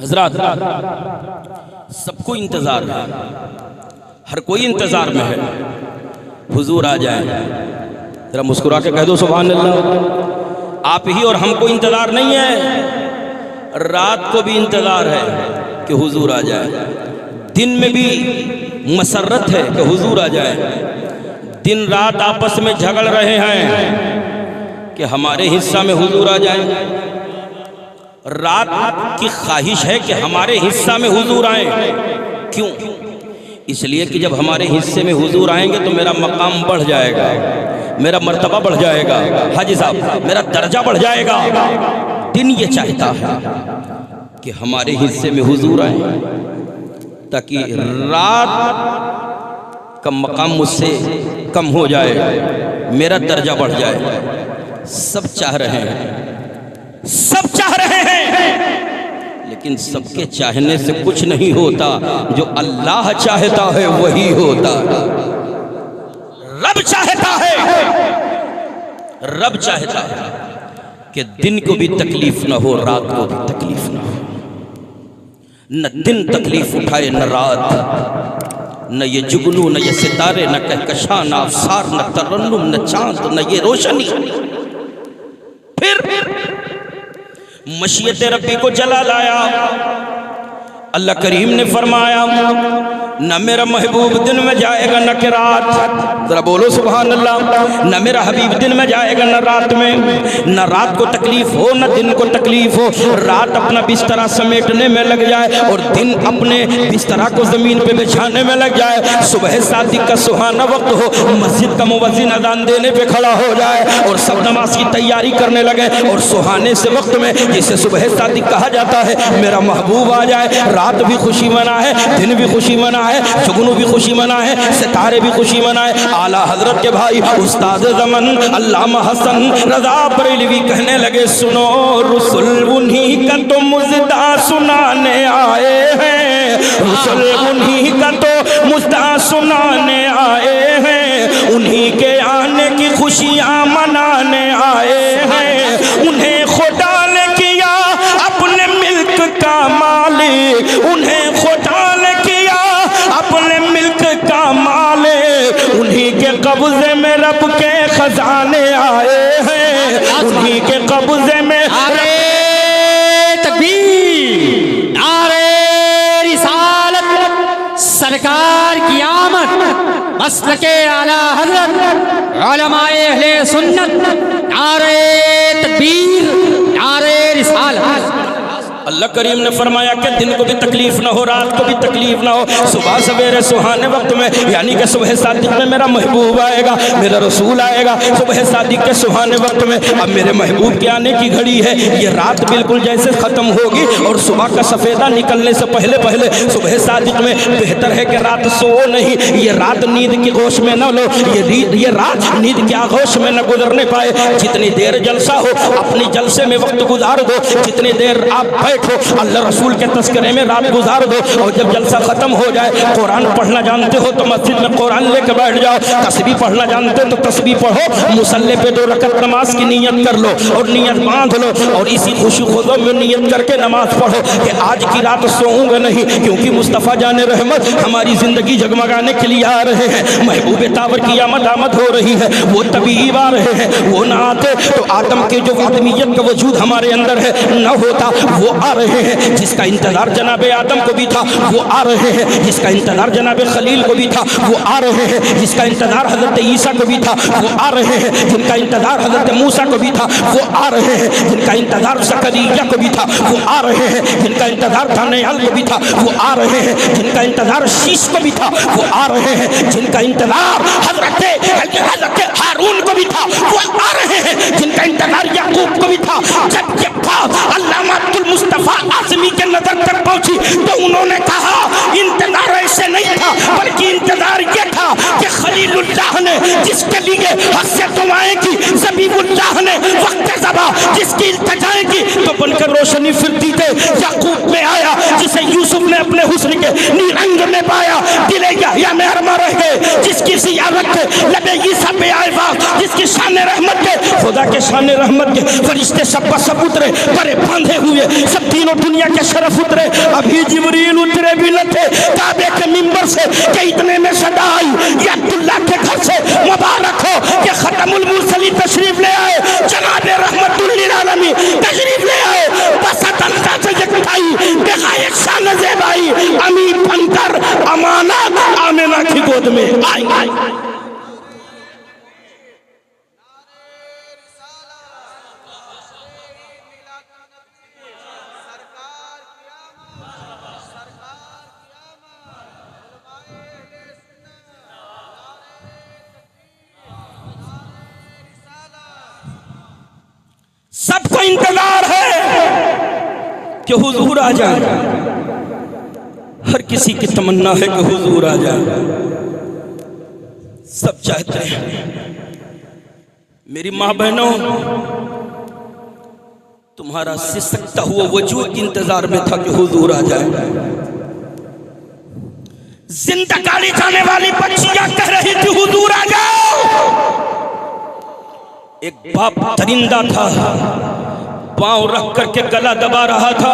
हजरात, सबको इंतज़ार है, हर कोई इंतज़ार में है हुजूर आ जाए। जरा मुस्कुरा के कह दो सुभान अल्लाह। आप ही और हमको इंतज़ार नहीं है, रात को भी इंतज़ार है कि हुजूर आ जाए, दिन में भी मसरत है कि हुजूर आ जाए। दिन रात आपस में झगड़ रहे हैं कि हमारे हिस्सा में हुजूर आ जाए। रात की ख्वाहिश है कि हमारे हिस्सा में हुजूर आए। क्यों? इसलिए कि जब हमारे हिस्से में हुजूर आएंगे तो मेरा मकाम बढ़ जाएगा, मेरा मर्तबा बढ़ जाएगा, हाजी साहब मेरा दर्जा बढ़ जाएगा। दिन ये चाहता है कि हमारे हिस्से में हुजूर आए ताकि रात का मकाम मुझसे कम हो जाए, मेरा दर्जा बढ़ जाए। सब चाह रहे हैं, सब चाह रहे हैं, लेकिन सबके चाहने से कुछ नहीं होता। जो अल्लाह चाहता है वही होता। रब चाहता है, रब चाहता है कि दिन को भी तकलीफ न हो, रात को भी तकलीफ न हो। न दिन तकलीफ उठाए न रात, न ये जुगनू न ये सितारे, न कहकशां न अफसार, न तरन्नुम न चांद, न ये रोशनी। फिर मशीयत रब्बी को जला लाया। अल्लाह करीम ने फरमाया न मेरा महबूब दिन में जाएगा न कि रात। जरा बोलो सुभान अल्लाह। न मेरा हबीब दिन में जाएगा न रात में, न रात को तकलीफ हो न दिन को तकलीफ हो। रात अपना बिस्तरा समेटने में लग जाए और दिन अपने बिस्तरा को जमीन पे बिछाने में लग जाए। सुबह शादी का सुहाना वक्त हो, मस्जिद का मुअज्जिन अजान देने पे खड़ा हो जाए और सब नमाज की तैयारी करने लगे और सुहाने से वक्त में, जिसे सुबह शादी कहा जाता है, मेरा महबूब आ जाए। रात भी खुशी मनाए, दिन भी खुशी मनाए, जुगनू भी खुशी मनाए, सितारे भी खुशी मनाए। आला हजरत के भाई उस्ताद ज़मन अल्लामा हसन रज़ा बरेलवी कहने लगे, सुनो रसूल उन्हीं का तो मुज़दा सुनाने आए हैं, रसूल उन्हीं का तो मुज़दा सुनाने आए हैं, उन्हीं के आने की खुशियाँ मनाने आए हैं। उन्हें खुदा ने किया अपने मिल्क का मालिक, उन्हें खुदा ने किया अपने मिल्क का मालिक, उन्हीं के कब्जे में रब के खजाने आए हैं, उन्हीं के कब्जे में। नारे तकबीर, नारे रिसालत, सरकार की आमद, मसलके आला हज़रत उलमाए अहले सुन्नत। नारे तकबीर, नारे रिसालत। अल्लाह करीम ने फरमाया कि दिन को भी तकलीफ ना हो, रात को भी तकलीफ ना हो। सुबह सवेरे सुहाने वक्त में, यानी कि सुबह सादिक में मेरा महबूब आएगा, मेरा रसूल आएगा। सुबह सादिक के सुहाने वक्त में अब मेरे महबूब के आने की घड़ी है। ये रात बिल्कुल जैसे ख़त्म होगी और सुबह का सफ़ेदा निकलने से पहले पहले सुबह सादिक में बेहतर है कि रात सो नहीं, ये रात नींद की गोश में न लो, ये रात नींद के आगोश में न गुजरने पाए। जितनी देर जलसा हो अपनी जलसे में वक्त गुजार दो, जितनी देर आप बैठो अल्लाह रसूल के तस्करे में रात गुजार दो। और जब जलसा खत्म हो जाए, कुरान पढ़ना जानते हो तो मस्जिद में कुरान लेकर बैठ जाओ, तस्बीह पढ़ना जानते हो तो तस्बीह पढ़ो, मुसल्ले पे 2 रकत नमाज की नियत कर लो और नियत बांध लो और इसी खुशी खुदों में नियत करके नमाज पढ़ो कि आज की रात सोऊंगा नहीं, क्योंकि मुस्तफ़ा जाने रहमत हमारी जिंदगी जगमगाने के लिए आ रहे हैं। महबूब तावर की आमद हो रही है, वो तबीब आ रहे हैं। वो ना आते तो आदम के जो आदमियत का वजूद हमारे अंदर है न होता। वो आ रहे हैं, जिसका इंतजार जनाबे आदम को भी था वो आ रहे हैं, जिसका इंतजार जनाबे खलील को भी था वो आ रहे हैं, जिसका इंतजार हजरत ईसा को भी था वो आ रहे हैं, जिनका इंतजार हजरत मूसा को भी था वो आ रहे हैं, जिनका इंतजार ज़करिया को भी था वो आ रहे हैं, जिनका इंतजार दानियाल को भी था वो आ रहे हैं, जिनका इंतजार शीश को भी था वो आ रहे हैं, जिनका इंतजार हजरत हारून को भी था वो आ रहे हैं, जिनका इंतजार याकूब को भी था। जब अल्लामातुल मुस्तफ़ा आज़मी के नजर तक पहुंची तो उन्होंने कहा इंतजार ऐसे नहीं था, बल्कि इंतजार ये था कि खलीलुल्लाह ने जिसके लिए हस्से दुआएं की, ज़बीहुल्लाह ने वक्त ज़बा जिसकी इल्तिजाएं की, तो बनकर रोशनी फिरती थे। याकूब में आया जिसे यूसुफ ने अपने हुस्न के नीरंग में पाया। दिले यहया में अरमा रह गए, जिसकी ज़ियारत के लबे ईसा पे आए वक्त, जिसकी शान रहमत के, खुदा के शान रहमत के फरिश्ते सब सब उतरे, बड़े बांधे हुए सब तीनों दुनिया के शरफ उतरे। अभी जिब्रील उतरे भी न थे काबे के मिंबर से कि इतने में सदा आई या अब्दुल्लाह के घर से मुबारक हो कि खतमुल मुरसलीन तशरीफ ले आए, जनाबे रहमतुल लिल आलमीन तशरीफ ले आए। बस तनका से जगताई बेगायत शान ज़ेबाई अमीर बनकर अमानत आमिना की गोद में आई। सबको इंतजार है कि हुजूर आ जाए, हर किसी की तमन्ना है कि हुजूर आ जाए। सब चाहते हैं। मेरी माँ बहनों, तुम्हारा सिसकता हुआ वजूद इंतजार में था कि हुजूर आ जाए। जिंदा गाली जाने वाली बच्चियां कह रही थी हुजूर आ जाओ। एक बाप दरिंदा था, पांव रख करके गला दबा रहा था,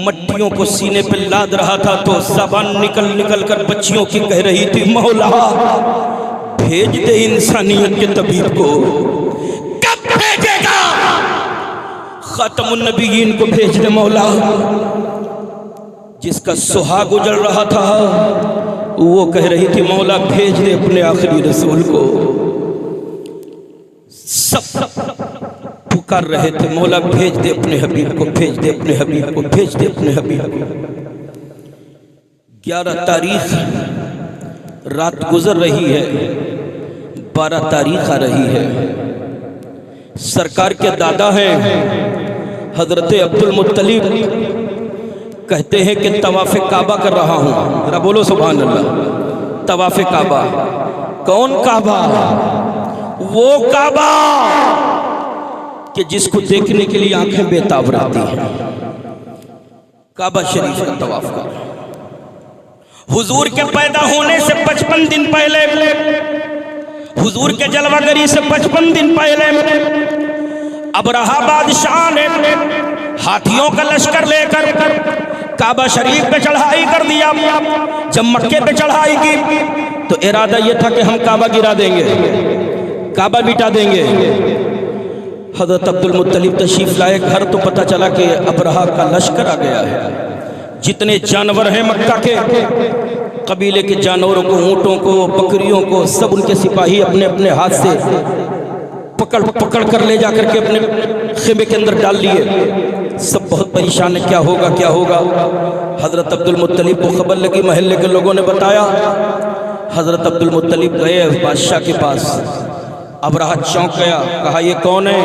मट्टियों को सीने पे लाद रहा था, तो ज़बान निकल निकल कर बच्चियों की कह रही थी मौला भेज दे इंसानियत के तबीब को। कब भेजेगा? खातमुन नबीयीन को भेज दे मौला। जिसका सुहाग उजड़ रहा था वो कह रही थी मौला भेज दे अपने आखिरी रसूल को। सब पुकार रहे थे मौला भेज दे अपने हबीब को, भेज दे अपने हबीब को, भेज दे अपने हबीब को। 11 तारीख रात गुजर रही है, 12 तारीख आ रही है। सरकार के दादा हैं हजरत अब्दुल मुत्तलिब, कहते हैं कि तवाफ़े काबा कर रहा हूँ। जरा बोलो सुभान अल्लाह। तवाफ़े काबा, कौन काबा? वो काबा कि जिसको देखने के लिए आंखें बेताब रहती हैं। काबा शरीफ का तवाफ कर। हुजूर के पैदा होने से 55 दिन पहले, हुजूर के जलवागरी से 55 दिन पहले अबरहा बादशाह ने हाथियों का लश्कर लेकर काबा शरीफ पे चढ़ाई कर दिया। जब मक्के पे चढ़ाई की तो इरादा यह था कि हम काबा गिरा देंगे, काबा मिटा देंगे। हज़रत अब्दुल मुत्तलिब तशरीफ लाए घर तो पता चला कि अबरहा का लश्कर आ गया है। जितने जानवर हैं मक्का के, कबीले के जानवरों को, ऊँटों को, बकरियों को, सब उनके सिपाही अपने अपने हाथ से पकड़ पकड़ कर ले जा करके अपने खेमे के अंदर डाल लिए। सब बहुत परेशान है, क्या होगा क्या होगा। हज़रत अब्दुल मुत्तलिब को खबर लगी, महल्ले के लोगों ने बताया। हज़रत अब्दुल मुत्तलिब गए बादशाह के पास। अबरहा चौंक गया, कहा ये कौन है?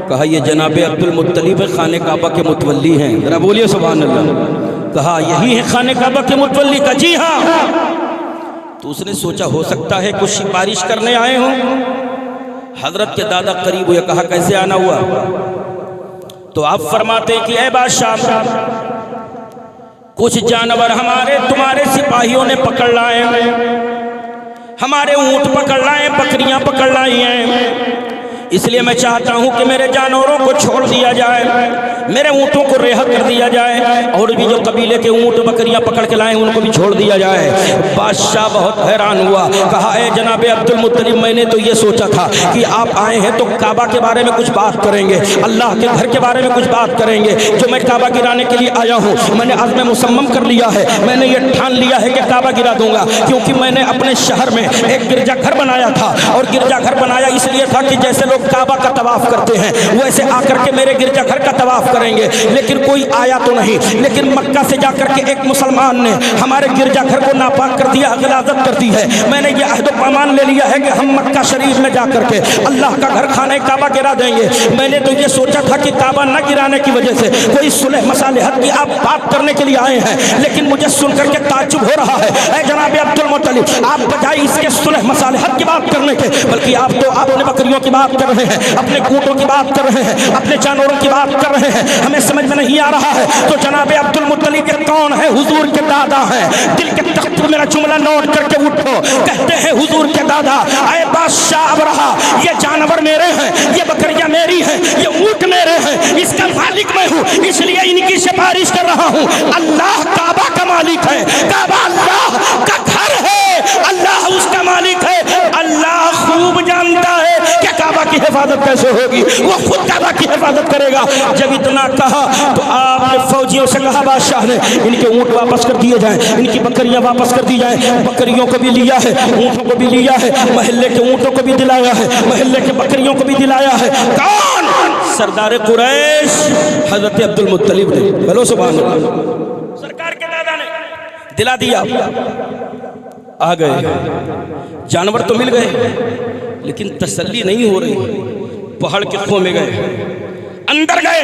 कहा ये जनाबे अब्दुल मुत्तलिब खाने काबा के मुतवल्ली हैं। जरा बोलिए सुभान अल्लाह। कहा यही है खाने काबा के मुतवल्ली? का जी हाँ। तो उसने सोचा हो सकता है कुछ सिफारिश करने आए हों। हजरत के दादा करीब हुए, कहा कैसे आना हुआ? तो आप फरमाते हैं कि ए बादशाह, कुछ जानवर हमारे तुम्हारे सिपाहियों ने पकड़ लाए, हमारे ऊंट पकड़ लाए, बकरियां पकड़ लाई हैं, इसलिए मैं चाहता हूं कि मेरे जानवरों को छोड़ दिया जाए, मेरे ऊँटों को रिहा कर दिया जाए, और भी जो कबीले के ऊँट बकरियां पकड़ के लाए उनको भी छोड़ दिया जाए। बादशाह बहुत हैरान हुआ, कहा ए जनाबे अब्दुल मुत्तलिब, मैंने तो ये सोचा था कि आप आए हैं तो काबा के बारे में कुछ बात करेंगे, अल्लाह के घर के बारे में कुछ बात करेंगे। जो मैं काबा गिराने के लिए आया हूँ, मैंने अज़्म मुसम्मम कर लिया है, मैंने ये ठान लिया है कि काबा गिरा दूंगा, क्योंकि मैंने अपने शहर में एक गिरजाघर बनाया था। और गिरजाघर बनाया इसलिए था कि जैसे लोग काबा का तवाफ करते हैं वैसे आकर के मेरे गिरजाघर का तवाफ करेंगे। लेकिन कोई आया तो नहीं, लेकिन मक्का से जाकर के एक मुसलमान ने हमारे गिरजाघर को नापाक कर दिया, गलाजत कर दी है। मैंने ये अहद पैमान ले लिया है कि हम मक्का शरीफ में जाकर के अल्लाह का घर खाने काबा गिरा देंगे। मैंने तो ये सोचा था कि काबा न गिराने की वजह से कोई सुलह मसालिहत की आप बात करने के लिए आए हैं, लेकिन मुझे सुनकर के ताज्जुब हो रहा है। ऐ जनाब अब्दुल मुत्तलिब, आप बजाय इसके सुलह मसालिहत की बात करने के, बल्कि आप तो अपने बकरियों की बात कर रहे हैं, अपने ऊँटों की बात कर रहे हैं, अपने जानवरों की बात कर रहे हैं। हैं, हमें समझ में नहीं आ रहा है। तो जनाब अब्दुल मुत्तलिब के कौन है? हुजूर के दादा हैं। दिल के तख्त पर मेरा जुमला नोट करके उठो। कहते हैं हुजूर के दादा, आए बादशाह अबरहा, ये जानवर मेरे हैं, ये बकरियां मेरी हैं, ये ऊंट मेरे हैं, इसका मालिक मैं हूँ, इसलिए इनकी सिफारिश कर रहा हूँ। अल्लाह काबा का मालिक है, काबा अल्लाह का घर है, अल्लाह उसका मालिक है। अल्लाह खूब जानता है कि काबा की हिफाजत कैसे होगी, वो खुद काबा की हिफाजत करेगा। जब इतना कहा तो आपने फौजियों से कहा, बादशाह ने इनके ऊंट वापस कर दिए जाएं, इनकी बकरियां वापस कर दी जाएं। बकरियों को भी लिया है, ऊंटों को भी लिया है, महल्ले के ऊंटों को भी दिलाया है, महल्ले के बकरियों को भी दिलाया है। कौन? सरदार कुरैश हजरत अब्दुल मुत्तलिब ने। बोलो सुभान अल्लाह। सरकार के दादा ने दिला दिया। आ गए, जानवर तो मिल गए, लेकिन तसल्ली नहीं हो रही। पहाड़ के खो में गए, अंदर गए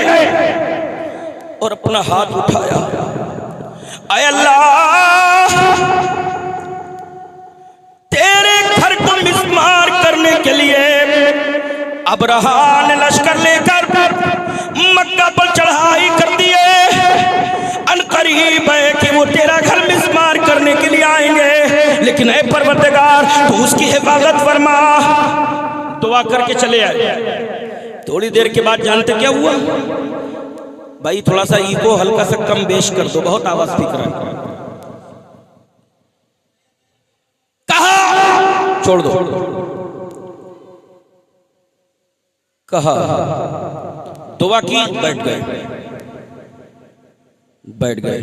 और अपना हाथ उठाया, आय अल्लाह, तेरे घर को मिस्मार करने के लिए अबरहा ने लश्कर लेकर मक्का पर चढ़ाई कर दिए। अनकरीब है कि वो तेरा घर मिस्मार करने के लिए आएंगे, लेकिन ऐ परवरदिगार तू उसकी हिफाजत फरमा। दुआ करके चले आए। थोड़ी देर के बाद जानते क्या हुआ? भाई थोड़ा सा ईगो हल्का सा कम बेश कर दो, बहुत आवाज दिख रहा है। कहा छोड़ दो, कहा, दुआ की, बैठ गए।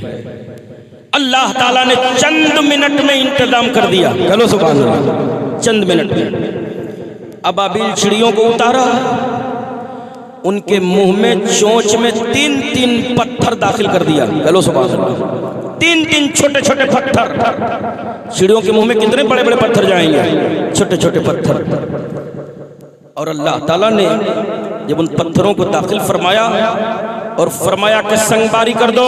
अल्लाह ताला ने चंद मिनट में इंतजाम कर दिया। चलो सुभान अल्लाह। चंद मिनट में अबाबिल चिड़ियों को उतारा, उनके मुंह में चोंच में 3-3 पत्थर दाखिल कर दिया। चलो सुभान अल्लाह। 3-3 छोटे छोटे पत्थर। चिड़ियों के मुंह में कितने बड़े बड़े पत्थर जाएंगे? छोटे छोटे पत्थर। और अल्लाह ताला ने जब उन पत्थरों को दाखिल फरमाया और फरमाया कि संगबारी कर दो,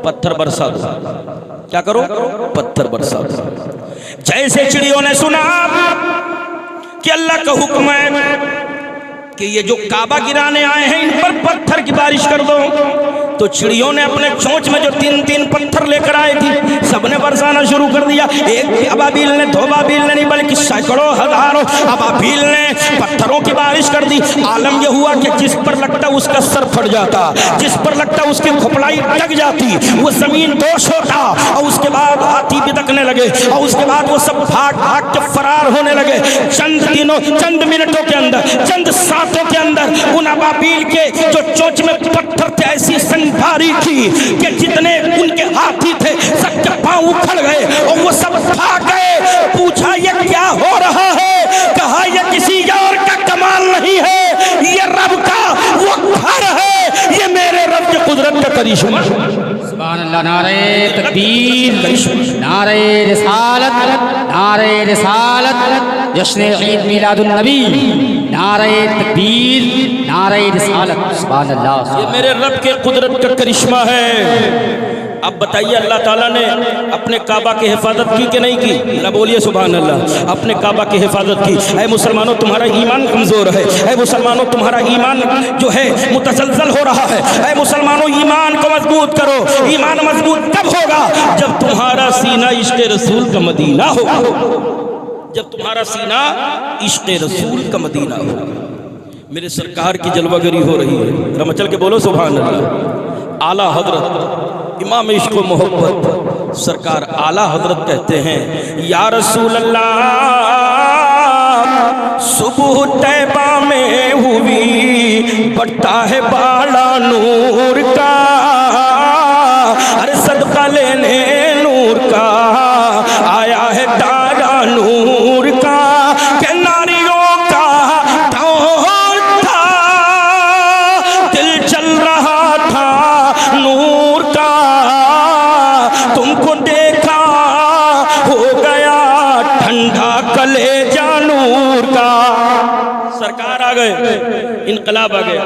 पत्थर बरसा दो। क्या करो? पत्थर बरसा दो। जैसे चिड़ियों ने सुना कि अल्लाह का हुक्म है कि ये जो काबा गिराने आए हैं इन पर पत्थर की बारिश कर दो, तो चिड़ियों ने अपने चोंच में जो 3-3 पत्थर लेकर आए थी सबने बरसाना शुरू कर दिया। एक अबाबील ने, दो अबाबील ने नहीं, बल्कि सैकड़ों हजारों अबाबील ने पत्थरों की बारिश कर दी। आलम यह हुआ कि जिस पर लगता उसका सर फट जाता, जिस पर लगता उसकी खोपड़ाई लग जाती, वो जमीन दोष होता। और उसके बाद हाथी बिदकने लगे और उसके बाद वो सब भाग भाग के फरार होने लगे। चंद मिनटों के अंदर, चंद सातों के अंदर उन अबाबील के जो चोंच में पत्थर थे ऐसी संभारी की कि जितने उनके हाथी थे सबके पांव उखड़ गए और वो सब भाग गए। पूछा ये क्या हो रहा है? कहा ये किसी और का कमाल नहीं है, ये रब का वो घर है, ये मेरे रब की कुदरत का करिश्मा। सुभान अल्लाह। नारे तकबीर, नारे रिसालत, नारे रिसालत, जश्न ईद मिलादुन नबी, नारे तकबीर, नारे रिसालत। सुभान अल्लाह। ये मेरे रब के कुदरत का करिश्मा है। अब बताइए अल्लाह ताला ने अपने काबा की हिफाजत की कि नहीं की? ना बोलिए सुभान अल्लाह। अपने काबा की हिफाजत की। ऐ मुसलमानों तुम्हारा ईमान कमजोर है, ऐ मुसलमानों तुम्हारा ईमान जो है मुतसलसल हो रहा है। ऐ मुसलमानों ईमान को मजबूत करो। ईमान मजबूत कब होगा? जब तुम्हारा सीना इश्क़ रसूल का मदीना होगा। जब तुम्हारा सीना इश्क़ रसूल का मदीना होगा। मेरे सरकार की जलवागरी हो रही है। जरा चल के बोलो सुभान अल्लाह। आला हजरत इमाम इश्क़ व मोहब्बत सरकार आला हजरत कहते हैं, या रसूल अल्लाह, सुबह तैबा में हुई बढ़ता है बाला नूर का, अरे सदका लेने नूर का आया है तारा नूर का, के नारियों का दौर था, दिल चल रहा था नूर का, तुमको देखा हो गया ठंडा कलेजा नूर का। सरकार आ गए, इनकलाब आ गया,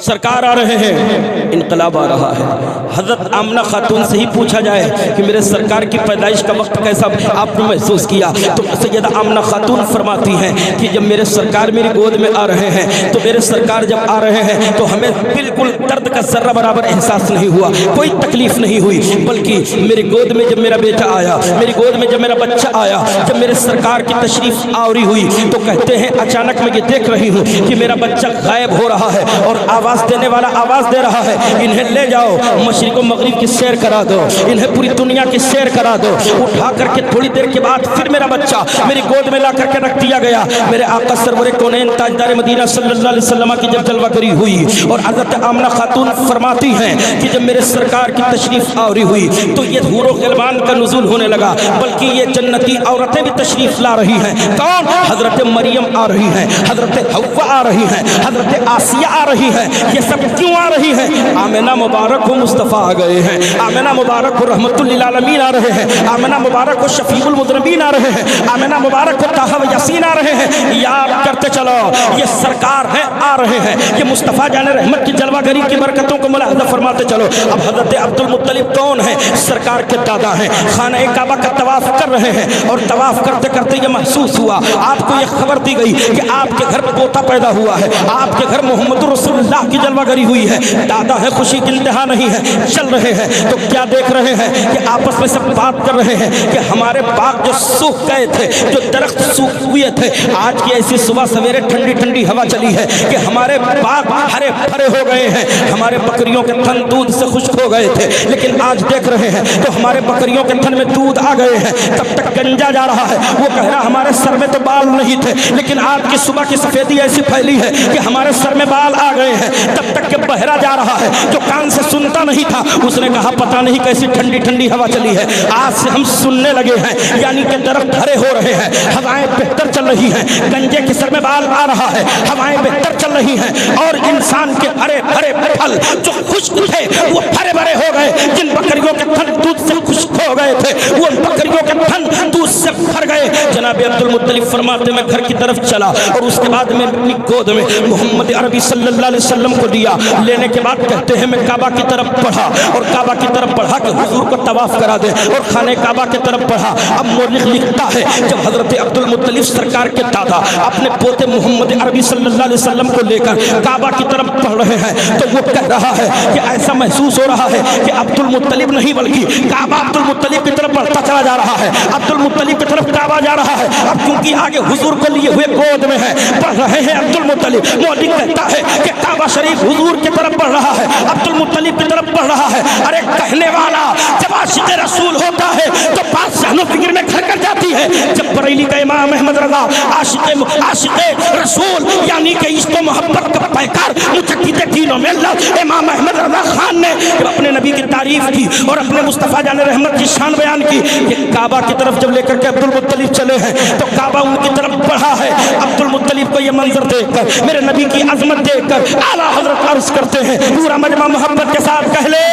सरकार आ रहे हैं। इनकलाब आ रहा है। हज़रत आमना खातून से ही पूछा जाए कि मेरे सरकार की पैदाइश का वक्त कैसा आपने महसूस किया, तो सैयदा आमना खातून फरमाती हैं कि जब मेरे सरकार मेरी गोद में आ रहे हैं, तो मेरे सरकार जब आ रहे हैं तो हमें बिल्कुल दर्द का जर्रा बराबर एहसास नहीं हुआ, कोई तकलीफ नहीं हुई, बल्कि मेरी गोद में जब मेरा बेटा आया, मेरी गोद में जब मेरा बच्चा आया, जब मेरे सरकार की तशरीफ आवरी हुई, तो कहते हैं अचानक मैं ये देख रही हूँ कि मेरा बच्चा गायब हो रहा है और आवाज़ देने वाला आवाज़ दे रहा है, इन्हें ले जाओ मशरिक़ व मगरिब की सैर करा दो, इन्हें पूरी दुनिया की सैर करा दो। उठा करके थोड़ी देर के बाद फिर मेरा बच्चा मेरी गोद में ला करके रख दिया गया। मेरे आका सरवर कौनैन ताजदार मदीना सल्लल्लाहु अलैहि वसल्लम की जब जलवागरी हुई और हज़रत आमना खातून फरमाती हैं कि जब मेरे सरकार की तशरीफ आवरी हुई तो ये हूरो ग़िलमान का नुज़ूल होने लगा, बल्कि ये जन्नती औरतें भी तशरीफ ला रही हैं। कौन? हज़रत मरियम आ रही हैं, हज़रत हव्वा आ रही हैं, हज़रत आसिया आ रही हैं। ये सब क्यों आ रही हैं? आमिना मुबारक हो मुस्तफ़ा आ गए हैं, आमिना मुबारक हो रहमतुल लिल आलमीन आ रहे हैं, आमिना मुबारक हो शफीउल मुज़नबीन आ रहे हैं, आमिना मुबारक हो ताहा व यासीन आ रहे हैं। याद करते चलो ये सरकार है आ रहे हैं, ये मुस्तफ़ा जाने रहमत की जलवागरी की बरकतों को मुलाहिज़ा फरमाते चलो। अब हज़रत अब्दुल मुत्तलिब कौन है? सरकार के दादा हैं, खाना काबा का तवाफ़ कर रहे हैं और तवाफ़ करते करते ये महसूस हुआ, आपको ये खबर दी गई कि आपके घर पोता पैदा हुआ है, आपके घर मोहम्मद रसूलुल्लाह की जलवागरी हुई है। दादा है, खुशी की इंतहा नहीं है, चल रहे हैं तो क्या देख रहे हैं कि आपस में सब बात कर रहे हैं कि हमारे बाग जो सूख गए थे, जो दरख्त सूख हुए थे, आज की ऐसी सुबह सवेरे ठंडी ठंडी हवा चली है कि हमारे बाग हरे भरे हो गए हैं, हमारे बकरियों के थन दूध से खुश्क हो गए थे, लेकिन आज देख रहे हैं तो हमारे बकरियों के थन में दूध आ गए हैं। तब तक गंजा जा रहा है, वो कह रहा हमारे सर में तो बाल नहीं थे, लेकिन आज की सुबह की सफेदी ऐसी फैली है कि हमारे सर में बाल आ गए हैं। तब तक के बहरा जा रहा है जो कान से सुनता नहीं था, उसने कहा पता नहीं कैसी ठंडी ठंडी हवा चली है, आज से हम सुनने लगे हैं, यानी कि दरख्त हरे हो रहे हैं, हवाएं बेहतर चल रही हैं, गंजे के सर में बाल आ रहा है, हवाएं बेहतर चल रही हैं और इंसान के हरे भरे फल जो खुश्क थे वो हरे भरे हो गए। जिन बकरियों के थन दूध से खुश्क हो गए थे वो बकरियों के थन दूध से भर गए। जनाब अब्दुल मुत्तलिब फरमाते मैं घर की तरफ चला और उसके बाद मैं अपनी गोद में मोहम्मद अरबी सल्लल्लाहु अलैहि वसल्लम को लिया। लेने के बाद कहते हैं मैं काबा की तरफ बढ़ा और काबा की तरफ बढ़ा के हुजूर को तवाफ करा दे और खाने काबा की तरफ बढ़ा। अब मौलिक लिखता है जब हजरत अब्दुल मुत्तलिब सरकार के दादा अपने पोते मोहम्मद अरबी सल्लल्लाहु अलैहि वसल्लम को लेकर काबा की तरफ बढ़ रहे हैं तो वो कह रहा है कि ऐसा महसूस हो रहा है कि अब्दुल मुत्तलिब नहीं बल्कि काबा अब्दुल मुत्तलिब की तरफ बढ़ता चला जा रहा है, अब्दुल मुत्तलिब की तरफ काबा जा रहा है। अब क्योंकि आगे हुजूर को लिए हुए गोद में है, बढ़ रहे हैं अब्दुल मुत्तलिब। मौलिक कहता है कि काबा शरीफ हुजूर की तरफ बढ़ रहा है, अब्दुल मुत्तलिब की तरफ बढ़ रहा है। अरे कहने वाला जब आशिक रसूल होता है तो बात सहनो फिक्र में घर कर जाती है। जब बरेली का इमाम अहमद रज़ा आशिक रसूल यानी कि इश्क मोहब्बत का पैकार मुतक़िद दीनों में इमाम अहमद रज़ा खान ने जब अपने नबी की तारीफ की और अपने मुस्तफ़ा जाने रहमत की शान बयान की कि काबा की तरफ जब लेकर के अब्दुल मुत्तलिब चले हैं तो काबा उनकी तरफ बढ़ा है। अब्दुल मुत्तलिब को ये मंजर देखकर मेरे नबी की अजमत देखकर आला हजरत अर्ज करते हैं पूरा मजमा मोहब्बत के साथ कह ले,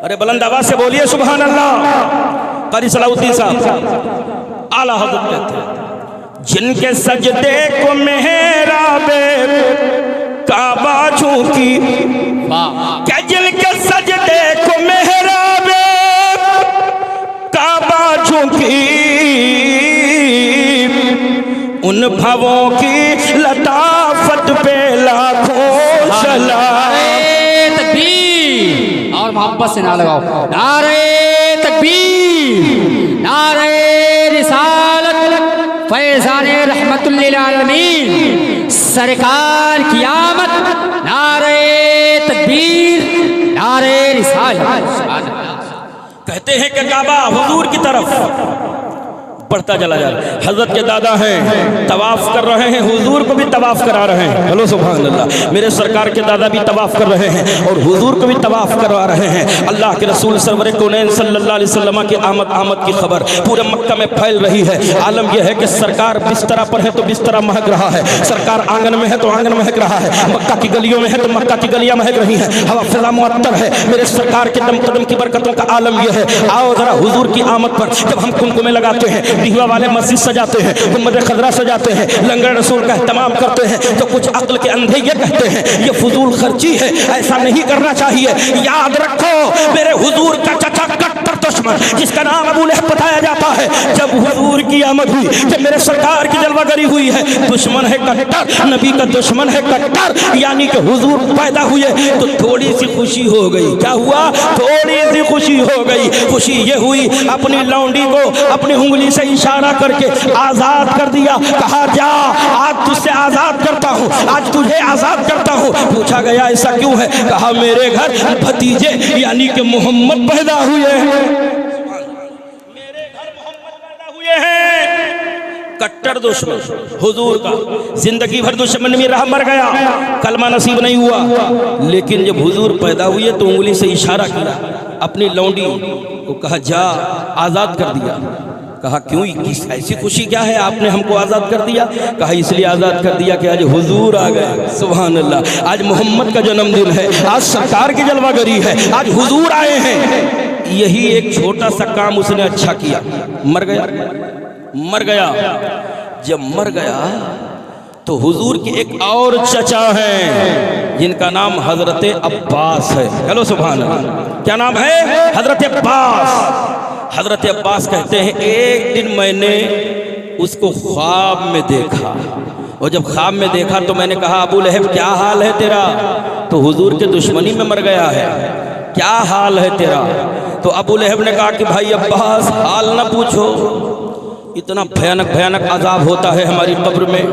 अरे बुलंद आवाज से बोलिए सुभान अल्लाह। कारी सलाउद्दीन साहब आला हजरत कहते हैं जिनके सजदे को मेहराबे काबा झूकी, क्या जिनके सजदे को मेहराबे काबा झूकी, उन भवों की लताफत पे लाखों सलाम। तकबीर और मोहब्बत से ना लगाओ, नारे तकबीर, नारे रिसालत, फैज़ान रहमतुल लिल आलमीन, सरकार की आमद, नारे तकबीर, नारे रिसालत। कहते हैं कि काबा हुजूर की तरफ बढ़ता चला जा रहा है। हजरत के दादा हैं तवाफ कर रहे हैं, हुजूर को भी तवाफ करा रहे हैं। हेलो सुभान अल्लाह। मेरे सरकार के दादा भी तवाफ कर रहे हैं और हुजूर को भी तवाफ करवा रहे हैं। अल्लाह के रसूल सरवर कौनैन सल्लल्लाहु अलैहि वसल्लम की आमद की खबर पूरे मक्का में फैल रही है। आलम यह है कि सरकार बिस्तरा पर है तो बिस्तरा महक रहा है, सरकार आंगन में है तो आंगन महक रहा है, मक्का की गलियों में है तो मक्का की गलियां महक रही हैं, हवा फिजा मुअत्तर है। मेरे सरकार के दम कदम की बरकतों का आलम यह है। आओ जरा हुजूर की आमद पर जब हम कुमकुमे लगाते हैं, बिहवा वाले मस्जिद सजाते हैं, गुम्बद खजरा सजाते हैं, लंगर रसूल का एहतमाम करते हैं, तो कुछ अक्ल के अंधे ये कहते हैं ये फजूल खर्ची है, ऐसा नहीं करना चाहिए। याद रखो मेरे हुजूर का चचा कट्टर दुश्मन जिसका नाम अबू लहब बताया जाता है, जब हुजूर की आमद हुई, जब मेरे सरकार की जलवागरी हुई है, दुश्मन है कट्टर, नबी का दुश्मन है कट्टर, यानी कि हुजूर पैदा हुए तो थोड़ी सी खुशी हो गई। क्या हुआ? थोड़ी सी खुशी हो गई। खुशी ये हुई अपनी लौंडी को अपनी उंगली से इशारा करके आजाद कर दिया, कहा जा आज तुझसे आजाद करता हूँ, आज तुझे आजाद करता हूँ। पूछा गया ऐसा क्यों है? कहा मेरे घर भतीजे यानी कि मोहम्मद पैदा हुए हैं, मेरे घर मोहम्मद पैदा हुए हैं। कट्टर दुश्मन हुजूर का, जिंदगी भर दुश्मन में रहा, मर गया, कलमा नसीब नहीं हुआ, लेकिन जब हुजूर पैदा हुए तो उंगली से इशारा किया अपनी लौंडी को, कहा जा आजाद कर दिया। कहा क्यों, ऐसी खुशी क्या है आपने हमको आजाद कर दिया? कहा इसलिए आजाद कर दिया कि आज हुजूर आ गए। सुभान अल्लाह, आज मोहम्मद का जन्मदिन है, आज सरकार की जलवागरी है, आज हुजूर आए हैं। यही एक छोटा सा काम उसने अच्छा किया, मर गया। मर गया, जब मर गया तो हुजूर के एक और चचा हैं जिनका नाम हजरत अब्बास है। हेलो सुभान अल्लाह, क्या नाम है? हजरत अब्बास। हजरत अब्बास कहते हैं एक दिन मैंने उसको ख्वाब में देखा, और जब ख्वाब में देखा तो मैंने कहा अबू लहब क्या हाल है तेरा? तो हुजूर के दुश्मनी में मर गया है, क्या हाल है तेरा? तो अबू लहब ने कहा कि भाई अब्बास हाल ना पूछो, इतना भयानक भयानक अजाब होता है हमारी कब्र में,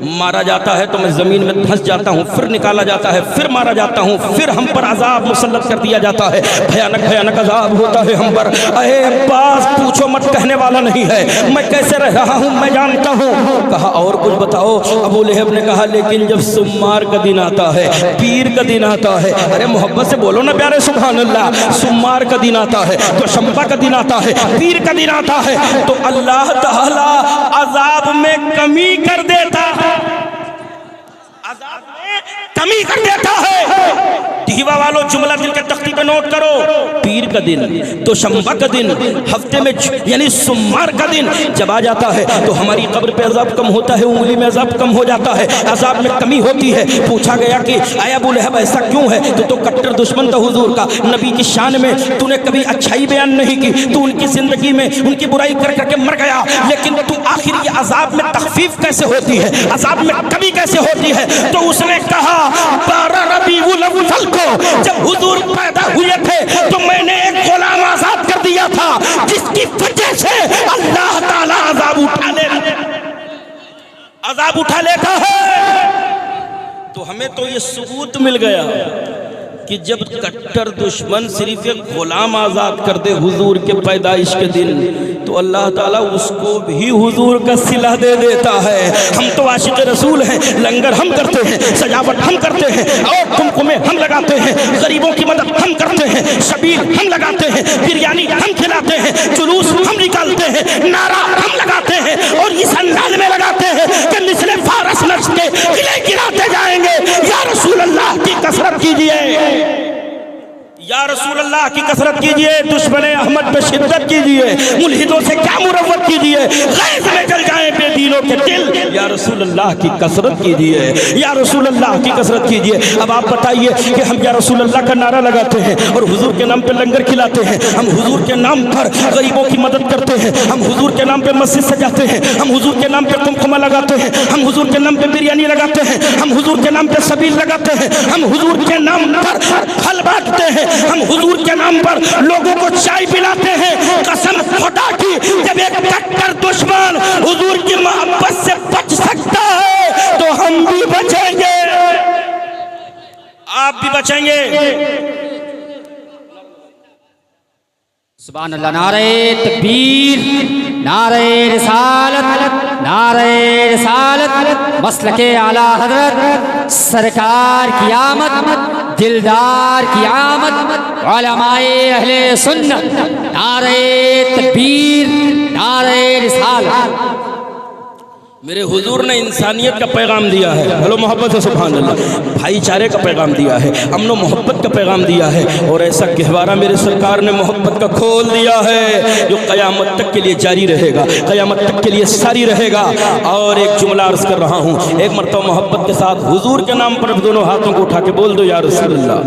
मारा जाता है तो मैं ज़मीन में धंस जाता हूँ, फिर निकाला जाता है, फिर मारा जाता हूँ, फिर हम पर अजाब मुसल्लत कर दिया जाता है, भयानक भयानक अजाब होता है हम पर। अरे अब्बास पूछो मत, कहने वाला नहीं है, मैं कैसे रह रहा हूँ मैं जानता हूँ। कहा और कुछ बताओ। अबू लहब ने कहा लेकिन जब सुम्मार का दिन आता है, पीर का दिन आता है, अरे मोहब्बत से बोलो ना प्यारे सुभान अल्लाह, सुम्मार का दिन आता है तो शम्बा का दिन आता है, पीर का दिन आता है, तो अल्लाह ताला अजाब में कमी कर देता है, अज़ाब में कमी कर देता है। दीवा वालों जुमला दिल के तख्ती पे नोट करो, पीर का दिन तो शम्बा का दिन, हफ्ते में यानी सुम्मार का दिन जब आ जाता है तो हमारी कब्र पे अजाब कम होता है, उंगली में अजाब कम हो जाता है, अजाब में कमी होती है। पूछा गया कि आय अबू लहब ऐसा क्यों है? तो कट्टर दुश्मन था हुजूर का, नबी की शान में तूने कभी अच्छाई बयान नहीं की, तू उनकी जिंदगी में उनकी बुराई कर करके मर गया, लेकिन तू आखिर ये अजाब में तखफीफ कैसे होती है, अजाब में कमी कैसे होती है? तो उसने कहा 12 रबीउल अव्वल को जब हुजूर पैदा हुए थे तो मैंने एक गुलाम आजाद कर दिया था, जिसकी वजह से अल्लाह ताला अजाब उठा लेता है। तो हमें तो ये सबूत मिल गया कि जब कट्टर दुश्मन सिर्फ एक गुलाम आजाद कर दे हुजूर के पैदाइश के दिन, तो अल्लाह ताला उसको भी हुजूर का सिला दे देता है। हम तो आशिक रसूल हैं, लंगर हम करते हैं, सजावट हम करते हैं, और कुमकुमे हम लगाते हैं, गरीबों की मदद हम करते हैं, शबील हम लगाते हैं, बिरयानी हम खिलाते हैं, जुलूस हम निकालते हैं, नारा हम लगाते हैं, और इस अंदाज में लगाते हैं कि मिसले फारस नक्श के किले गिराते जाएंगे। या रसूल अल्लाह की कसरत कीजिए, या रसूल अल्लाह की कसरत कीजिए, दुश्मन अहमद पे शिद्दत कीजिए, मुल्हिदों से क्या मुरव्वत कीजिए, गैज़ में जल जाए बेदीनों के दिल। या रसूल अल्लाह की कसरत कीजिए, या रसूल अल्लाह की कसरत कीजिए। अब आप बताइए कि हम या रसूल अल्लाह का नारा लगाते हैं और हुजूर के नाम पे लंगर खिलाते हैं, हम हुजूर के नाम पर गरीबों की मदद करते हैं, हम हुजूर के नाम पे मस्जिद सजाते हैं, हम हुजूर के नाम पे कुमकुमा लगाते हैं, हम हुजूर के नाम पे बिरयानी लगाते हैं, हम हुजूर के नाम पे सबील लगाते हैं, हम हुजूर के नाम पर फल बांटते हैं, हम हुजूर के नाम पर लोगों को चाय पिलाते हैं। कसम खुदा की, जब एक कट्टर दुश्मन हुजूर की मोहब्बत से बच सकता है तो हम भी बचेंगे, आप भी बचेंगे। सुभान अल्लाह। नारे तकबीर, नारे रिसालत, नारे रिसालत, मसलके आला हजरत सरकार की आमद, दिलदार की आमद, उलमाए अहले सुन्नत। नारे तकबीर, नारे रिसालत। मेरे हुजूर ने इंसानियत का पैगाम दिया है। हेलो मोहब्बत से सुभान अल्लाह। भाईचारे का पैगाम दिया है, अमन व मोहब्बत का पैगाम दिया है। और ऐसा गहवारा मेरे सरकार ने मोहब्बत का खोल दिया है जो क़यामत तक के लिए जारी रहेगा, क़यामत तक के लिए सारी रहेगा। और एक जुमला अर्ज़ कर रहा हूँ, एक मरतबा मोहब्बत के साथ हुजूर के नाम पर दोनों हाथों को उठा के बोल दो या रसूल अल्लाह,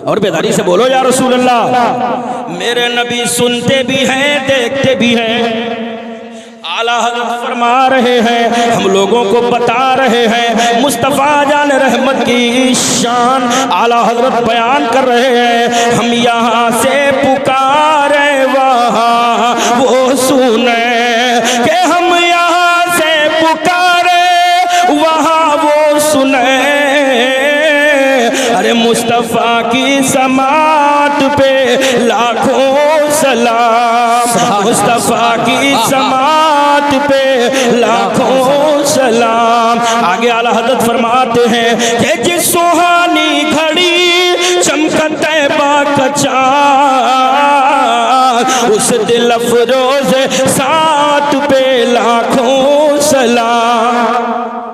और बेदारी से बोलो या रसूल अल्लाह। मेरे नबी सुनते भी हैं, देखते भी हैं। आला हज़रत फरमा रहे हैं, हम लोगों को बता रहे हैं मुस्तफ़ा जान रहमत की शान। आला हज़रत बयान कर रहे हैं, हम यहाँ से पुकारे वहाँ वो सुने, कि हम यहाँ से पुकारे वहाँ वो सुने। अरे मुस्तफ़ा की समात पे लाखों सलाम, मुस्तफ़ा की समात पे लाखों सलाम। आगे आला हज़रत फरमाते हैं कि जिस सुहानी घड़ी चमकत तैबा का चाँद, उस दिल अफरोज़ सात पे लाखों सलाम।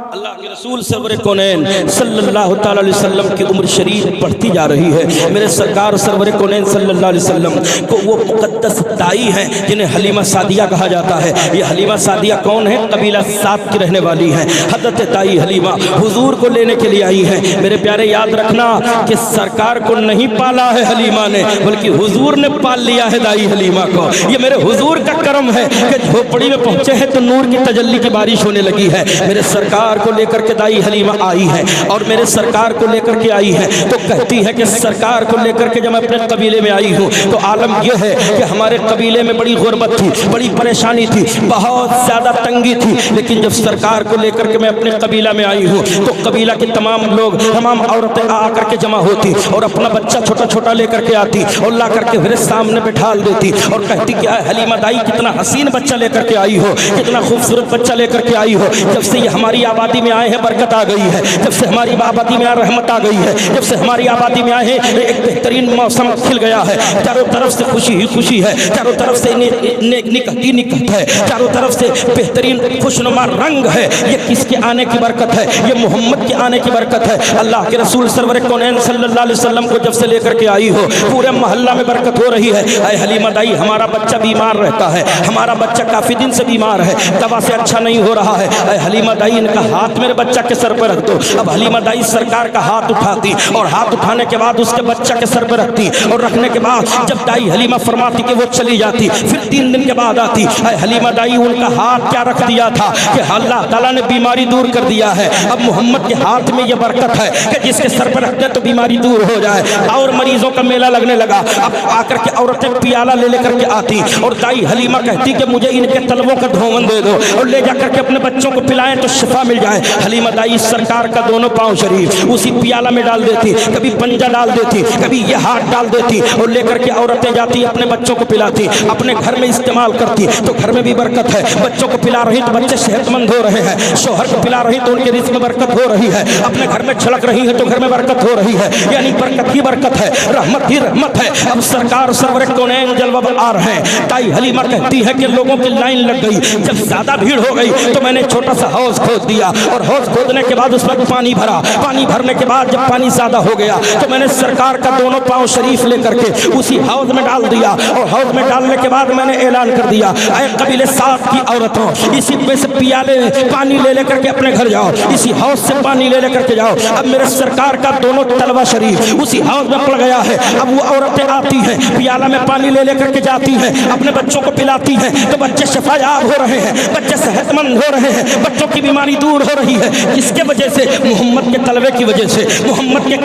अल्लाह के रसूल सरवर कौनैन सल्लल्लाहु ताला अलैहि वसल्लम की उम्र शरीफ बढ़ती जा रही है। मेरे सरकार सरवर कौनैन सल्लल्लाहु अलैहि वसल्लम को वो मुक़द्दस दाई हैं जिन्हें हलीमा सादिया कहा जाता है। ये हलीमा सादिया कौन है? कबीला साद की रहने वाली हैं। हज़रत दाई हलीमा हुजूर को लेने के लिए आई हैं। मेरे प्यारे याद रखना कि सरकार को नहीं पाला है हलीमा ने, बल्कि हुजूर ने पाल लिया है दाई हलीमा को। ये मेरे हुजूर का करम है कि झोपड़ी में पहुंचे हैं तो नूर की तजल्ली की बारिश होने लगी है। मेरे सरकार को लेकर के दाई हलीमा आई है, और मेरे सरकार को लेकर के आई है तो कहती है कि सरकार को लेकर के जब मैं अपने कबीले में आई हूँ तो आलम यह है कि हमारे कबीले में बड़ी गुर्बत थी, बड़ी परेशानी थी, बहुत ज़्यादा तंगी थी। लेकिन जब सरकार को लेकर के मैं अपने कबीला में आई हूँ तो कबीला के तमाम लोग, तमाम औरतें आकर के जमा होती और अपना बच्चा छोटा छोटा लेकर के आती और ला करके मेरे सामने बिठा देती और कहती कि हलीमा दाई कितना हसीन बच्चा लेकर के आई हो, कितना खूबसूरत बच्चा लेकर के आई हो। जब से ये हमारी आबादी में आए हैं बरकत आ गई है, जब से हमारी आबादी में रहमत आ गई है, जब से हमारी आबादी में आए हैं एक बेहतरीन मौसम खिल गया है। चारों तरफ से खुशी ही खुशी है, चारों तरफ से निकहत ही निकहत है, चारों तरफ से बेहतरीन खुशनुमा रंग है। ये किसके आने की बरकत है? ये मोहम्मद के आने की बरकत है। अल्लाह के रसूल सरवर कौनैन सल्लल्लाहु अलैहि वसल्लम को जब से लेकर के आई हो पूरे मोहल्ला में बरकत हो रही है। ऐ हलीमा दाई, हमारा बच्चा बीमार रहता है, हमारा बच्चा काफ़ी दिन से बीमार है, दवा से अच्छा नहीं हो रहा है। ऐ हलीमा दाई, इनका हाथ मेरे बच्चा के सर पर रख दो। अब हलीमा दाई सरकार का हाथ उठाती और हाथ उठाने के बाद उसके बच्चा के सर पर रखती और रखने के बाद जब दाई हलीमा फरमाती कि वो चली जाती, फिर 3 दिन के बाद आती। हलीमा दाई, उनका हाथ क्या रख दिया था कि अल्लाह ताला ने बीमारी दूर कर दिया है। अब मोहम्मद के हाथ में ये बरकत है कि जिसके सर पर रखते तो बीमारी दूर हो जाए। और मरीजों का मेला लगने लगा। अब आकर के औरतें पियाला ले लेकर के आती और दाई हलीमा कहती कि मुझे इनके तलबों का धोवन दे दो और ले जाकर के अपने बच्चों को पिलाएं तो शिफा मिल जाए। हलीमा दाई सरकार का दोनों पांव शरीफ उसी पियाला में डाल देती, कभी पंजा डाल देती, कभी ये हाथ डाल देती और लेकर के औरतें जाती अपने बच्चों को पिलाती, अपने घर में इस्तेमाल करती तो घर में भी बरकत है। बच्चों को पिला रही तो बच्चे सेहतमंद हो रहे हैं, शोहर को पिला रही तो उनके रिज़्क़ में बरकत हो रही है, अपने घर में छिड़क रही है तो घर में बरकत हो रही है। यानी बरकत ही बरकत है, रहमत ही रहमत है। अब सरकार सरवर कौनैन जलवा आ रहे हैं। दाई हलीमा कहती है कि लोगों की लाइन लग गई, जब ज्यादा भीड़ हो गई तो मैंने छोटा सा हौज खोद दिया और हौज खोदने के बाद उसमें पानी भरा। पानी भरने के बाद जब पानी ज्यादा हो गया तो मैंने सरकार का दोनों पांव शरीफ लेकर के उसी हौज में डाल दिया और हौज में डालने के बाद मैंने ऐलान कर दिया, ऐ कबीले साद की औरतों, इसी में से पियाले पानी ले लेकर के अपने घर जाओ, इसी हौज से पानी ले लेकर के जाओ। अब मेरे सरकार का दोनों तलवा शरीफ उसी हौज में पड़ गया है। अब वो औरतें आती हैं, पियाला में पानी ले लेकर के जाती हैं, अपने बच्चों को पिलाती हैं तो बच्चे शफायाब हो रहे हैं, बच्चे सेहतमंद हो रहे हैं, बच्चों की बीमारी दूर हो रही है। किसके वजह से? मोहम्मद के तलवे की वजह से, मोहम्मद के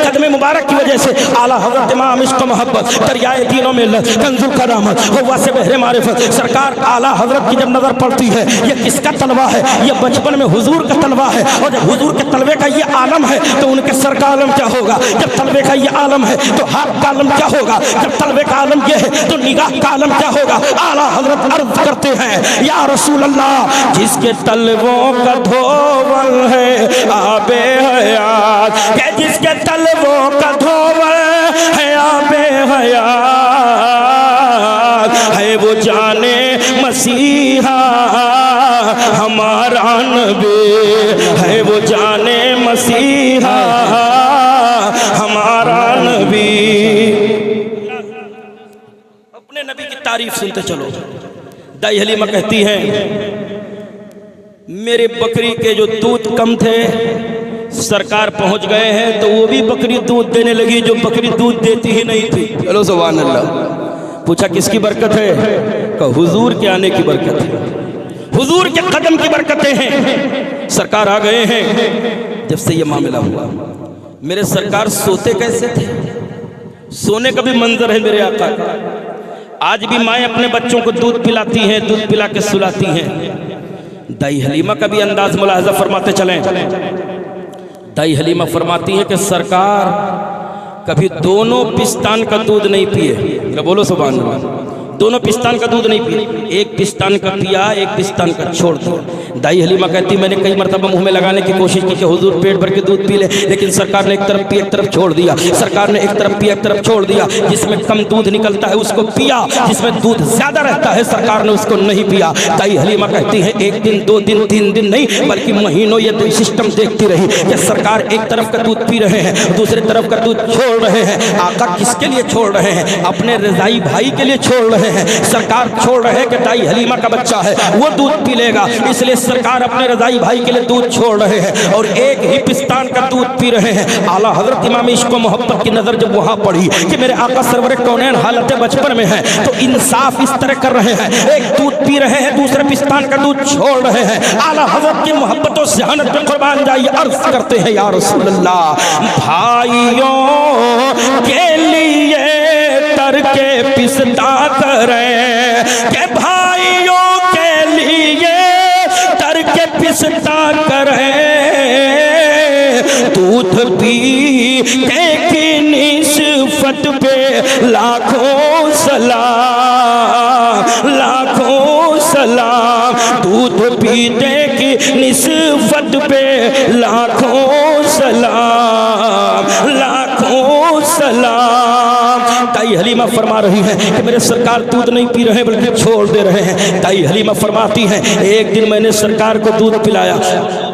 कदमे मुबारक की वजह से। आला हज़रत इमाम इश्क़ मोहब्बत दरियाए दीनों में कंजुल करामत हुआ से बहरे मारिफत सरकार आला हज़रत की जब नज़र पड़ती है, ये किसका तलवा है? ये बचपन में हुजूर का तलवा है। और जब हुजूर के तलवे का ये आलम है तो उनके सर का आलम क्या होगा? जब तलवे का ये आलम है तो हाथ का आलम क्या होगा? जब तलवे का आलम ये है तो निगाह का आलम क्या होगा? आला हज़रत अर्ज़ करते हैं, या रसूल अल्लाह, जिसके तलवों का धोवल है आबे हयात, के जिसके तलवों का धोवल है आबे हयात, है वो जाने मसीहा हमारा नबी। अपने नबी की तारीफ सुनते चलो। दाई हलीमा कहती है मेरे बकरी के जो दूध कम थे सरकार पहुंच गए हैं तो वो भी बकरी दूध देने लगी जो बकरी दूध देती ही नहीं थी। चलो सुभान अल्लाह। पूछा किसकी बरकत है? कहा हुजूर के आने की बरकत है, हुजूर के कदम की बरकतें हैं। सरकार आ गए हैं। जब से ये मामला हुआ मेरे सरकार सोते कैसे थे? सोने का भी मंजर है मेरे आका का। आज भी माएँ अपने बच्चों को दूध पिलाती हैं, दूध पिला के सुलाती हैं। दाई हलीमा का भी अंदाज मुलाहजा फरमाते चलें। दाई हलीमा फरमाती है कि सरकार कभी दोनों पिस्तान का दूध नहीं पिए। बोलो सुभान अल्लाह। दोनों पिस्तान का दूध नहीं पिए, एक पिस्तान का पिया, एक पिस्तान का छोड़ दिया। दाई हलीमा कहती मैंने कई मरतबा मुंह में लगाने की कोशिश की कि हुजूर पेट भर के दूध पी ले, लेकिन सरकार ने एक तरफ पी एक तरफ छोड़ दिया। सरकार ने एक तरफ पी एक तरफ छोड़ दिया। जिसमें कम दूध निकलता है उसको पिया, जिसमें दूध ज्यादा रहता है सरकार ने उसको नहीं पिया। दाई हलीमा कहती है एक दिन, 2 दिन, 3 दिन नहीं बल्कि महीनों ये सिस्टम देखती रही कि सरकार एक तरफ का दूध पी रहे हैं, दूसरी तरफ का दूध छोड़ रहे हैं। आका किसके लिए छोड़ रहे हैं? अपने रजाई भाई के लिए छोड़ रहे हैं। सरकार छोड़ रहे हैं कि दाई हलीमा का बच्चा है वो दूध पी लेगा, इसलिए सरकार अपने रजाई भाई के लिए दूध छोड़ रहे हैं और एक ही पिस्तान का दूध पी रहे हैं। आला हजरत इमाम इश्क व मोहब्बत की नजर जब वहां पड़ी कि मेरे आका सरवर कौनैन हालत बचपन में है तो इंसाफ इस तरह कर रहे हैं, एक दूध पी रहे हैं दूसरे पिस्तान का दूध छोड़ रहे हैं। आला हजरत की मोहब्बत और सियानत पे कुर्बान जाइए। अर्ज करते हैं या रसूल अल्लाह भाइयों के लिए तरके पिस्ता करें के भाइयों के लिए तरके पिस्ता करें, दूध पी की निस्बत पे लाखों सलाम, लाखों सलाम। दूध पीने की निस्बत पे लाखों सलाम, लाखों सलाम। दाई हलीमा फरमा रही है कि मेरे सरकार दूध नहीं पी रहे बल्कि छोड़ दे रहे हैं। दाई हलीमा फरमाती है एक दिन मैंने सरकार को दूध पिलाया,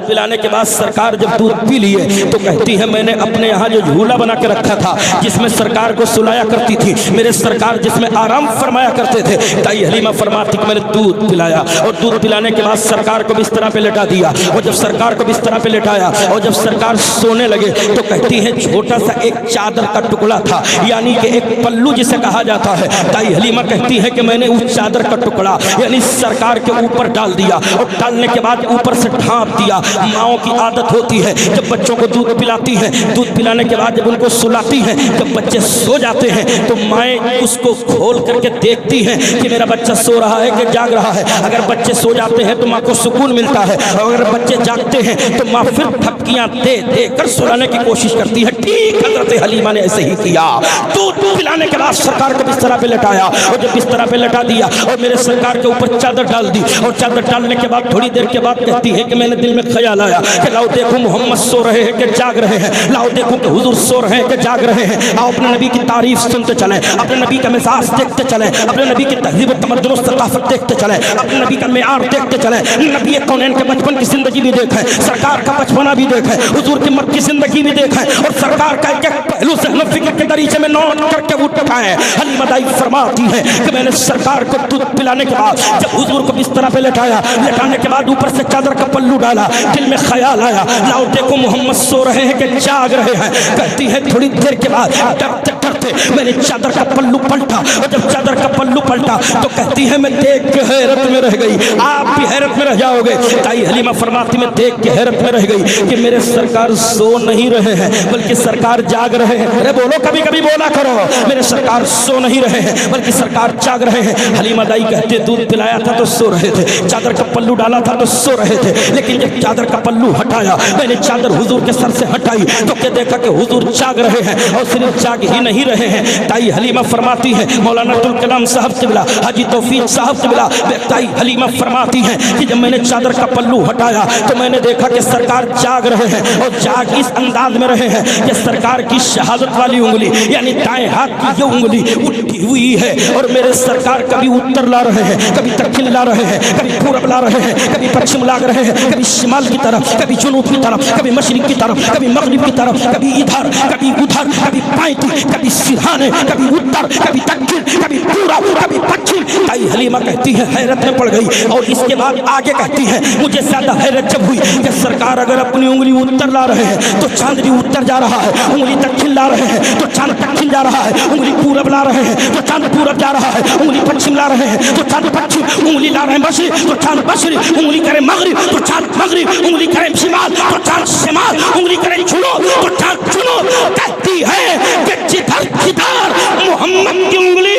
पिलाने के बाद सरकार जब दूध पी लिए तो कहती है मैंने अपने यहाँ जो झूला बना के रखा था जिसमें सरकार को सुलाया करती थी, मेरे सरकार जिसमें आराम फरमाया करते थे। दाई हलीमा फरमाती कि मैंने दूध पिलाया और दूध पिलाने के बाद सरकार को बिस्तर पे लेटा दिया और जब सरकार को बिस्तर पे लेटाया और जब सरकार सोने लगे तो कहती है छोटा सा एक चादर का टुकड़ा था, यानी कि एक पल्लू जिसे कहा जाता है। दाई हलीमा कहती है कि मैंने उस चादर का टुकड़ा यानी सरकार के ऊपर डाल दिया और डालने के बाद ऊपर से ढांप दिया। माओं की आदत होती है जब बच्चों को दूध पिलाती है, दूध पिलाने के बाद जब उनको सुलाती हैं, जब बच्चे सो जाते हैं तो माएँ उसको खोल करके देखती हैं कि मेरा बच्चा सो रहा है कि जाग रहा है। अगर बच्चे सो जाते हैं तो माँ को सुकून मिलता है और अगर बच्चे जागते हैं तो माँ फिर थपकियाँ दे दे कर सुलाने की कोशिश करती है। ठीक हजरत हलीमा ने ऐसे ही किया। दूध पिलाने के बाद सरकार को बिस्तर पे लेटाया और जब बिस्तर पे लेटा दिया और मेरे सरकार के ऊपर चादर डाल दी और चादर डालने के बाद थोड़ी देर के बाद कहती है कि मैंने दिल में ख्याल आया कि लाओ देखो मोहम्मद सो रहे हैं कि जाग रहे हैं, लाओ देखो कि हुजूर सो रहे हैं कि जाग रहे हैं। आओ अपने नबी की तारीफ सुनते चलें, अपने नबी का मिजाज देखते चलें, अपने नबी की तहजीब तमद्दुन सकाफत देखते चलें, अपने नबी का मेयार देखते चलें। नबी कौनैन के बचपन की जिंदगी भी देखें, सरकार का बचपना भी देखें, हुजूर की मक्की जिंदगी भी देखें और सरकार का एक पहलू से हम फिक्र के दरीचे में नोट करके उठाएं। हलीमा दाई फरमाती है कि मैंने सरकार को दूध पिलाने के बाद जब हुजूर को बिस्तर पे लेटाया, लेटाने के बाद ऊपर से चादर का पल्लू डाला, दिल में ख्याल आया लाओ देखो मोहम्मद सो रहे हैं कि जाग रहे हैं। कहती है थोड़ी देर के बाद डरते डरते मैंने चादर का पल्लू पलटा और जब चादर का पल्लू पलटा तो कहती है मैं देख के हैरत में रह गई। आप भी हैरत में रह जाओगे। दाई हलीमा फरमाती मैं देख के हैरत में रह गई कि मेरे सरकार सो नहीं रहे हैं बल्कि सरकार जाग रहे हैं। अरे बोलो कभी कभी बोला करो, मेरे सरकार सो नहीं रहे हैं बल्कि सरकार जाग रहे हैं। हलीमा दाई कहते दूध पिलाया था तो सो रहे थे, चादर का पल्लू डाला था तो सो रहे थे, लेकिन जब चादर का पल्लू हटाया मैंने चादर हुजूर के सर से हटाई तो क्या देखा कि हुजूर जाग रहे हैं और सिर्फ जाग ही नहीं रहे हैं। ताई हलीमा फरमाती हैं, मौलाना अब्दुल कलाम साहब क़िबला, हाजी तौफीक साहब क़िबला, ताई हलीमा फरमाती हैं कि जब मैंने चादर का पल्लू हटाया तो मैंने देखा कि सरकार जाग रहे हैं और जाग इस अंदाज में रहे हैं कि सरकार की शहादत वाली उंगली यानी दाएं हाथ की ये उंगली उठी हुई है और मेरे सरकार कभी उत्तर ला रहे हैं, कभी दक्षिण ला रहे हैं, कभी पूरब ला रहे हैं, कभी पश्चिम ला रहे हैं, कभी शिमाल की तरफ, कभी जुनूब की तरफ, कभी मशरिक की तरफ, कभी मगरिब की तरफ, कभी इधर, कभी उधर, कभी पैंती, कभी सिरहाने, कभी उत्तर, कभी दक्षिण, कभी पूरब, कभी पश्चिम। ताई हलीमा कहती है हैरत में पड़ गई और इसके बाद आगे कहती है मुझे ज्यादा हैरत जब हुई कि सरकार अगर अपनी उंगली उत्तर ला रहे हैं तो चांद भी उत्तर जा रहा है, उंगली दक्षिण ला रहे हैं तो चांद दक्षिण जा रहा है, उंगली पूरब ला रहे हैं तो चांद पूरब जा रहा है, उंगली पश्चिम ला रहे हैं तो चांद पश्चिम, उंगली ला रहे हैं मशरिक तो चांद मशरिक, उंगली करे मगरिब तो चांद मगरिब, उंगली करे शिमाल तो चांद शिमाल, उंगली करे जुनूब तो चांद जुनूब। कहती है कि जिधर जिधर मोहम्मद की उंगली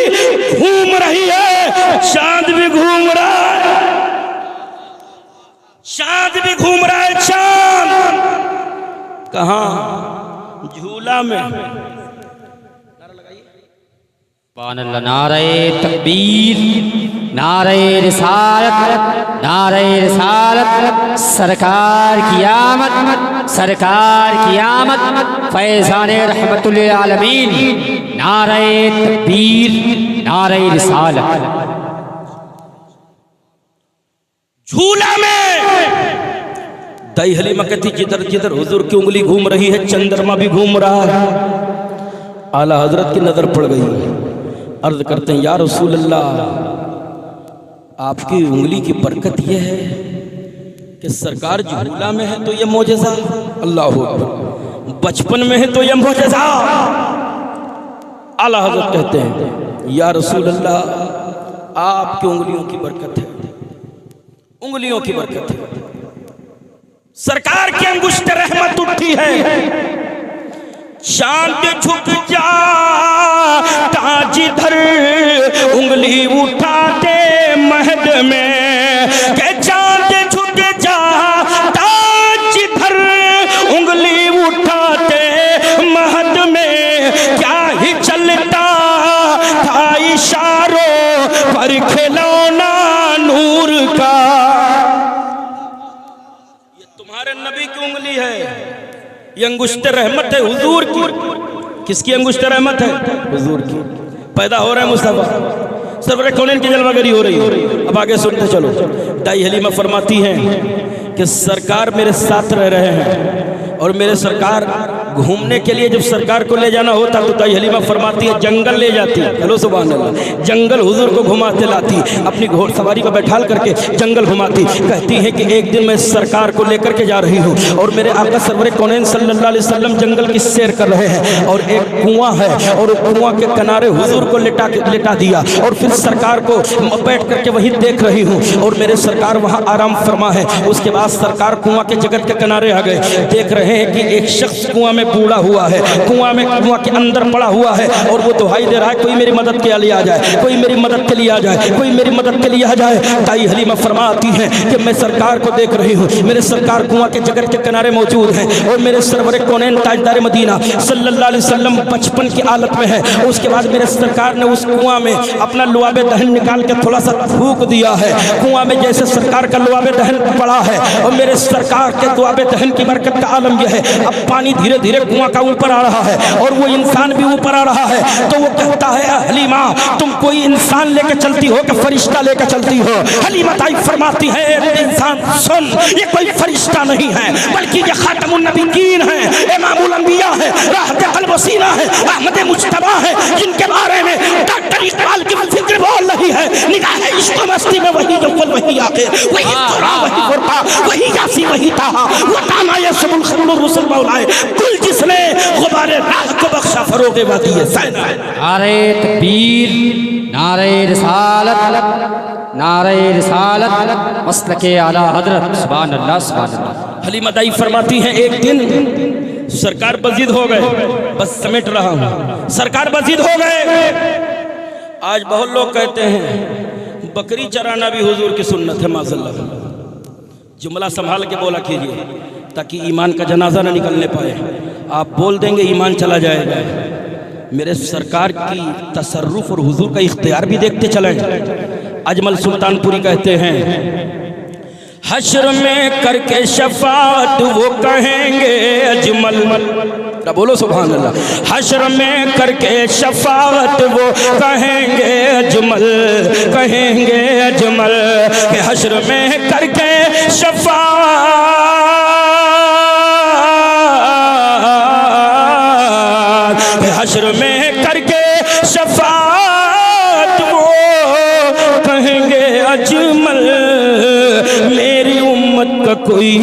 घूम रही है चांद भी घूम रहा है, चांद भी घूम रहा है। चांद कहाँ? झूला में। नारे तकबीर, नारे रिसालत, नारे रिसालत, सरकार की आमद, सरकार की आमद, फैज़ाने रहमतुल आलमीन, नारे तकबीर, नारे रिसालत। झूला में दाई हलीमा कहती जिधर जिधर हुजूर की उंगली घूम रही है चंद्रमा भी घूम रहा है। आला हजरत की नजर पड़ गई, अर्ज करते हैं या रसूल अल्लाह आपकी उंगली की बरकत यह है कि सरकार झूला में है तो यह मोजज़ा, अल्लाह अकबर, बचपन में है तो यह मोजज़ा। आला हजरत कहते हैं या रसूल अल्लाह आपकी उंगलियों की बरकत है, उंगलियों की बरकत है, सरकार की अंगुष्ठ रहमत उठी है। चांद झुक जा ताज धर उंगली उठाते महद में, के चांद झुक जा ताज धर उंगली उठाते महद में, क्या ही चलता था इशारों पर खिलौना नूर का। ये तुम्हारे नबी की उंगली है, ये अंगुष्ठ रहमत है हुजूर की। किसकी अंगुष्ठ रहमत है? हुजूर की। पैदा हो रहा है मुस्तफा, सरवरे कौनैन की जलवागरी हो रही है। अब आगे सुनते चलो। दाई हलीमा फरमाती हैं कि सरकार मेरे साथ रह रहे हैं और मेरे सरकार घूमने के लिए जब सरकार को ले जाना होता तो दाई हलीमा फरमाती है जंगल ले जाती। हेलो सुभान अल्लाह। जंगल हुजूर को घुमाते लाती, अपनी घोड़सवारी पर बैठाल करके जंगल घुमाती। कहती है कि एक दिन मैं सरकार को लेकर के जा रही हूँ और मेरे आका सरवरे कौनैन सल्लल्लाहु अलैहि वसल्लम जंगल की सैर कर रहे हैं और एक कुआं है और कुआं के किनारे हुजूर को लेटा दिया और फिर सरकार को बैठ करके वहीं देख रही हूँ और मेरे सरकार वहाँ आराम फरमा है। उसके बाद सरकार कुआं के जगत के किनारे आ गए, देख रहे हैं कि एक शख्स कुआं में बूढ़ा हुआ है, कुआं के अंदर पड़ा हुआ है और वो दुहाई दे रहा है कोई मेरी मदद के लिए आ जाए, कोई मेरी मदद के लिए आ जाए, कोई मेरी मदद के लिए आ जाए। दाई हलीमा फरमाती है कि मैं सरकार को देख रही हूँ, मेरे सरकार कुआं के जगत के किनारे मौजूद हैं और मेरे सरवरे कौनैन ताजदार मदीना सल्लल्लाहु अलैहि वसल्लम बचपन की हालत में है। उसके बाद मेरे सरकार ने उस कुआं में अपना लुआबे दहन निकाल के थोड़ा सा फूंक दिया है। कुआं में जैसे सरकार का लुआबे दहन पड़ा है और मेरे सरकार के लुआबे दहन की बरकत का आलम यह है, अब पानी धीरे धीरे कुआं का ऊपर आ रहा है और वो इंसान भी ऊपर आ रहा है। तो वो कहता है हलीमा तुम कोई इंसान लेकर चलती हो कि फरिश्ता लेकर चलती हो? हलीमा ताई फरमाती है इंसान सुन, ये कोई फरिश्ता नहीं है बल्कि ये खातमुन नबीयीन है, इमामुल अंबिया है, राहत क़ल्ब व सीना है, अहमद मुज्तबा है, जिनके बारे में डॉक्टर इकबाल की फिक्र बोल रही है। निगाह इश्क मस्ती में वही अव्वल वही आखिर, वही कुरान वही फुरका, वही यासीन वही ताहा, वो ताना ये सबुल खैरुल रुsul मौलाए कुल जिसने गुबारे राह को बख्शा फरोगे वादी है। नारे तकबीर, नारे रिसालत, नारे रिसालत, मसलके आला हजरत, सुभान अल्लाह सुभान अल्लाह। हलीमा दाई फरमाती हैं एक दिन सरकार बजीद हो गए, बस समेट रहा हूँ, सरकार बजीद हो गए। आज बहुत लोग कहते हैं बकरी चराना भी हुजूर की सुन्नत है, माज़अल्लाह। जुमला संभाल के बोला कीजिए ताकि ईमान का जनाजा न निकलने पाए। आप बोल देंगे ईमान चला जाएगा। मेरे सरकार की तसर्रुफ और हुजूर का इख्तियार भी देखते चलें। अजमल सुल्तानपुरी कहते हैं, हश्र में करके शफाअत वो कहेंगे अजमल, बोलो सुभान अल्लाह। हश्र में करके शफाअत वो कहेंगे अजमल, कहेंगे अजमल के हश्र में करके शफाअत, हश्र में करके शफाअत वो कहेंगे अजमल, मेरी उम्मत का कोई